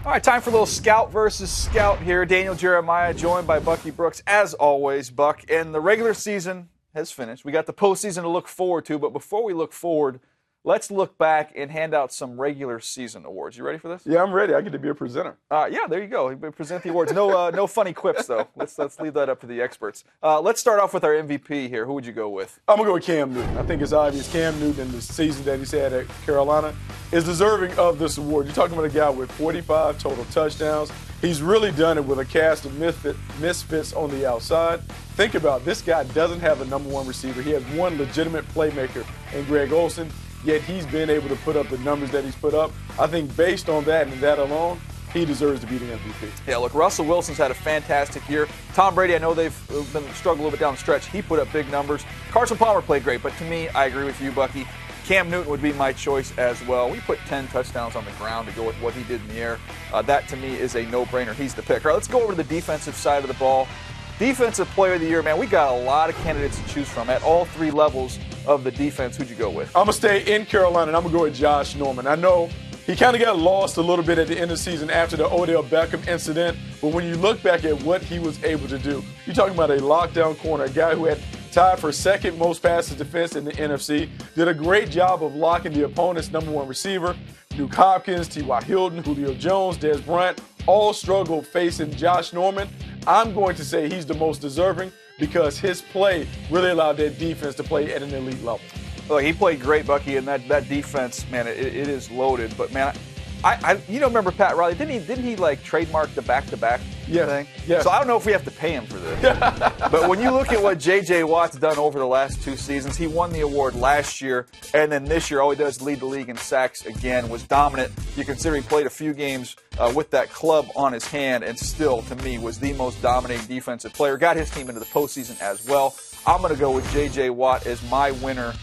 All right, time for a little scout versus scout here. Daniel Jeremiah joined by Bucky Brooks, as always, Buck. And the regular season has finished. We got the postseason to look forward to, but before we look forward, let's look back and hand out some regular season awards. You ready for this? Yeah, I'm ready. I get to be a presenter. Yeah, there you go. Present the awards. No funny quips, though. Let's leave that up to the experts. Let's start off with our MVP here. Who would you go with? I'm going to go with Cam Newton. I think it's obvious Cam Newton in the season that he's had at Carolina is deserving of this award. You're talking about a guy with 45 total touchdowns. He's really done it with a cast of misfits on the outside. Think about it. This guy doesn't have a number one receiver. He has one legitimate playmaker in Greg Olsen, yet he's been able to put up the numbers that he's put up. I think based on that and that alone, he deserves to be the MVP. Yeah, look, Russell Wilson's had a fantastic year. Tom Brady, I know they've been struggling a little bit down the stretch. He put up big numbers. Carson Palmer played great, but to me, I agree with you, Bucky. Cam Newton would be my choice as well. We put 10 touchdowns on the ground to go with what he did in the air. That, to me, is a no-brainer. He's the pick. All right, let's go over to the defensive side of the ball. Defensive Player of the Year, man, we got a lot of candidates to choose from at all three levels of the defense. Who'd you go with? I'm going to stay in Carolina, and I'm going to go with Josh Norman. I know he kind of got lost a little bit at the end of the season after the Odell Beckham incident, but when you look back at what he was able to do, you're talking about a lockdown corner, a guy who had tied for second most passes defense in the NFC, did a great job of locking the opponent's number one receiver. Duke Hopkins, T.Y. Hilton, Julio Jones, Dez Bryant, all struggled facing Josh Norman. I'm going to say he's the most deserving because his play really allowed that defense to play at an elite level. Look, he played great, Bucky, and that defense, man, it is loaded. But, man, remember Pat Riley? Didn't he like trademark the back-to-back thing? Yeah. So I don't know if we have to pay him for this. But when you look at what J.J. Watt's done over the last two seasons, he won the award last year, and then this year all he does is lead the league in sacks again, was dominant. You consider he played a few games with that club on his hand, and still, to me, was the most dominating defensive player. Got his team into the postseason as well. I'm going to go with J.J. Watt as my winner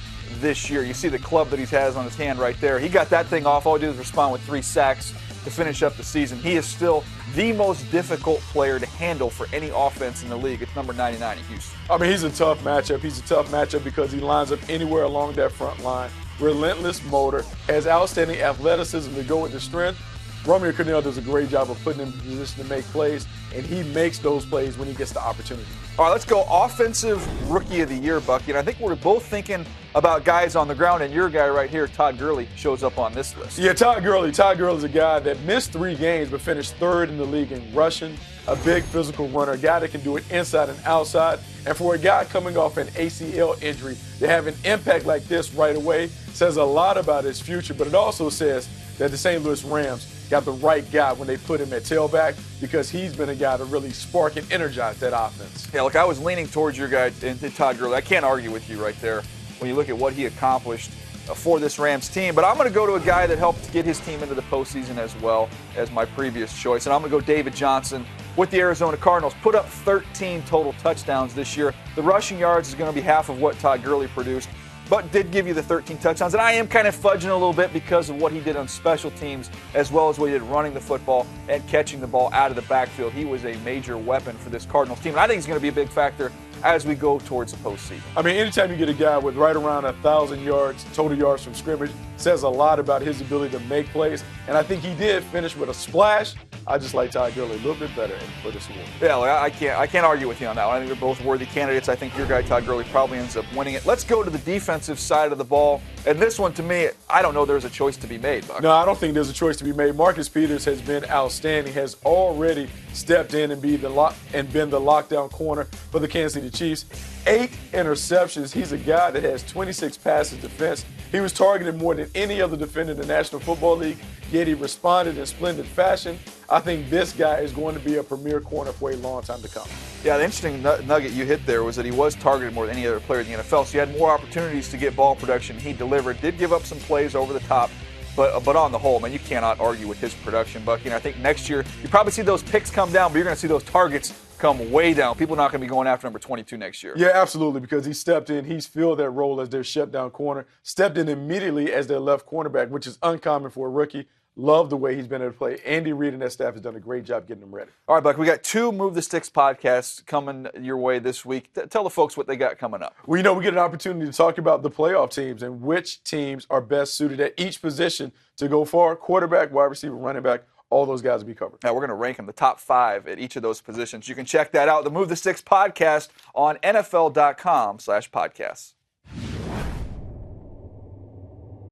this year. You see the club that he has on his hand right there. He got that thing off. All he did was respond with 3 sacks to finish up the season. He is still the most difficult player to handle for any offense in the league. It's number 99 in Houston. I mean, he's a tough matchup. He's a tough matchup because he lines up anywhere along that front line. Relentless motor, has outstanding athleticism to go with the strength. Romeo Crennel does a great job of putting him in position to make plays, and he makes those plays when he gets the opportunity. All right, let's go Offensive Rookie of the Year, Bucky. And I think we're both thinking about guys on the ground, and your guy right here, Todd Gurley, shows up on this list. Yeah, Todd Gurley. Todd Gurley's a guy that missed 3 games but finished 3rd in the league in rushing, a big physical runner, a guy that can do it inside and outside. And for a guy coming off an ACL injury to have an impact like this right away says a lot about his future, but it also says that the St. Louis Rams got the right guy when they put him at tailback because he's been a guy to really spark and energize that offense. Yeah, look, I was leaning towards your guy, Todd Gurley. I can't argue with you right there when you look at what he accomplished for this Rams team. But I'm going to go to a guy that helped get his team into the postseason as well as my previous choice. And I'm going to go David Johnson with the Arizona Cardinals. Put up 13 total touchdowns this year. The rushing yards is going to be half of what Todd Gurley produced, but did give you the 13 touchdowns. And I am kind of fudging a little bit because of what he did on special teams as well as what he did running the football and catching the ball out of the backfield. He was a major weapon for this Cardinals team. And I think he's going to be a big factor as we go towards the postseason. I mean, anytime you get a guy with right around 1,000 yards, total yards from scrimmage, says a lot about his ability to make plays. And I think he did finish with a splash. I just like Todd Gurley a little bit better for this award. Yeah, I can't argue with you on that one. I think they're both worthy candidates. I think your guy, Todd Gurley, probably ends up winning it. Let's go to the defensive side of the ball. And this one, to me, I don't know there's a choice to be made, Buck. No, I don't think there's a choice to be made. Marcus Peters has been outstanding, has already stepped in and been the lockdown corner for the Kansas City Chiefs. 8 interceptions. He's a guy that has 26 passes defense. He was targeted more than any other defender in the National Football League, yet he responded in splendid fashion. I think this guy is going to be a premier corner for a long time to come. Yeah, the interesting nugget you hit there was that he was targeted more than any other player in the NFL, so he had more opportunities to get ball production. He delivered, did give up some plays over the top, but on the whole, man, you cannot argue with his production, Bucky. And I think next year you probably see those picks come down, but you're going to see those targets come way down. People are not going to be going after number 22 next year. Yeah, absolutely, because he stepped in. He's filled that role as their shutdown corner, stepped in immediately as their left cornerback, which is uncommon for a rookie. Love the way he's been able to play. Andy Reid and that staff has done a great job getting him ready. All right, Buck, we got 2 Move the Sticks podcasts coming your way this week. Tell the folks what they got coming up. Well, we get an opportunity to talk about the playoff teams and which teams are best suited at each position to go far. Quarterback, wide receiver, running back, all those guys will be covered. Now, we're going to rank them the top 5 at each of those positions. You can check that out, the Move the Sticks podcast on NFL.com/podcasts.